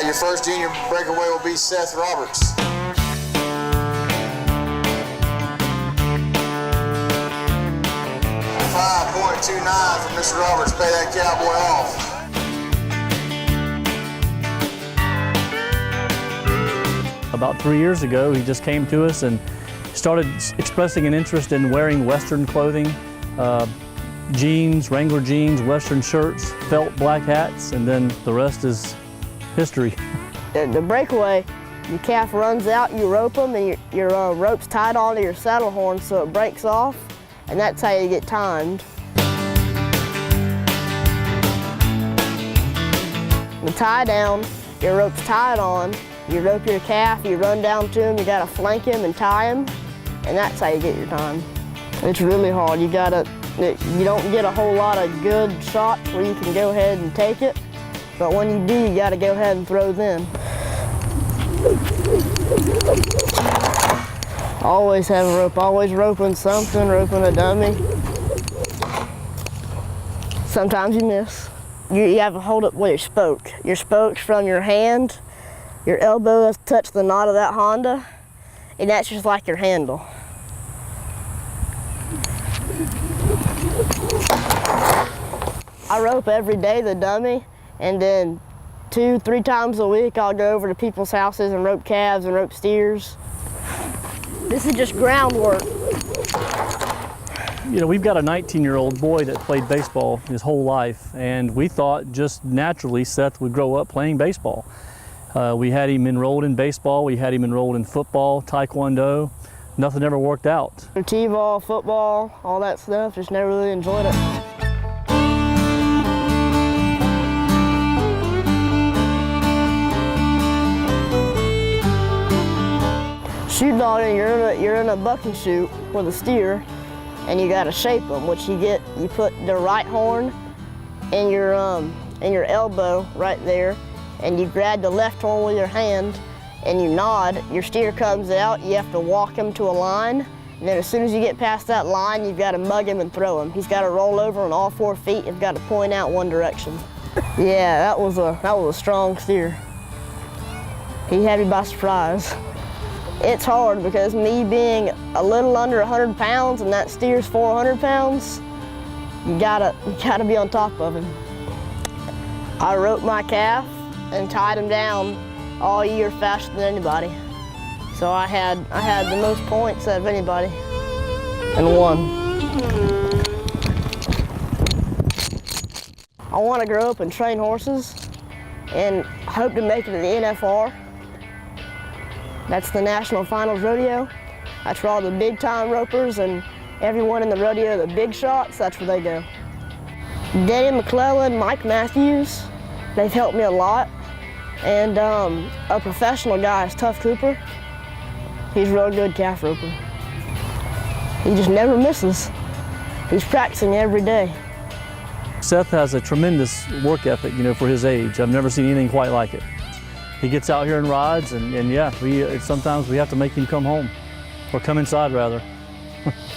Your first junior breakaway will be Seth Roberts. 5.29 for Mr. Roberts. Pay that cowboy off. About 3 years ago, he just came to us and started expressing an interest in wearing Western clothing, jeans, Wrangler jeans, Western shirts, felt black hats, and then the rest is history. The breakaway, your calf runs out, you rope them, and your rope's tied onto your saddle horn so it breaks off, and that's how you get timed. The tie down, your rope's tied on, you rope your calf, you run down to him, you gotta flank him and tie him, and that's how you get your time. It's really hard. You don't get a whole lot of good shots where you can go ahead and take it, but when you do, you gotta go ahead and throw them. Always have a rope, always roping something, roping a dummy. Sometimes you miss. You have to hold it with your spoke. Your spoke's from your hand, your elbow has touched the knot of that Honda, and that's just like your handle. I rope every day the dummy, and then 2-3 times a week I'll go over to people's houses and rope calves and rope steers. This is just groundwork. You know, we've got a 19-year-old boy that played baseball his whole life, and we thought just naturally Seth would grow up playing baseball. We had him enrolled in baseball, we had him enrolled in football, taekwondo. Nothing ever worked out. T-ball, football, all that stuff, just never really enjoyed it. Shoot dogging, you're in a bucking chute with a steer, and you gotta shape them, which you put the right horn in your elbow right there, and you grab the left horn with your hand, and you nod. Your steer comes out, you have to walk him to a line, and then as soon as you get past that line, you've got to mug him and throw him. He's got to roll over on all 4 feet, and got to point out one direction. Yeah, that was a strong steer. He had me by surprise. It's hard because me being a little under 100 pounds and that steer's 400 pounds, you gotta be on top of him. I roped my calf and tied him down all year faster than anybody. So I had the most points out of anybody and won. I want to grow up and train horses and hope to make it to the NFR. That's the National Finals Rodeo. That's where all the big time ropers and everyone in the rodeo, the big shots, that's where they go. Denny McClellan, Mike Matthews, they've helped me a lot. And a professional guy is Tough Cooper. He's a real good calf roper. He just never misses. He's practicing every day. Seth has a tremendous work ethic, you know, for his age. I've never seen anything quite like it. He gets out here and rides, and yeah, sometimes we have to make him come home, or come inside rather.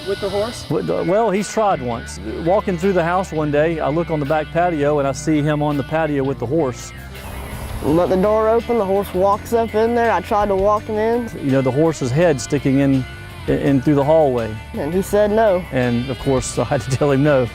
With the horse? Well, he's tried once. Walking through the house one day, I look on the back patio and I see him on the patio with the horse. Let the door open, the horse walks up in there. I tried to walk him in. You know, the horse's head sticking in through the hallway. And he said no. And of course, I had to tell him no.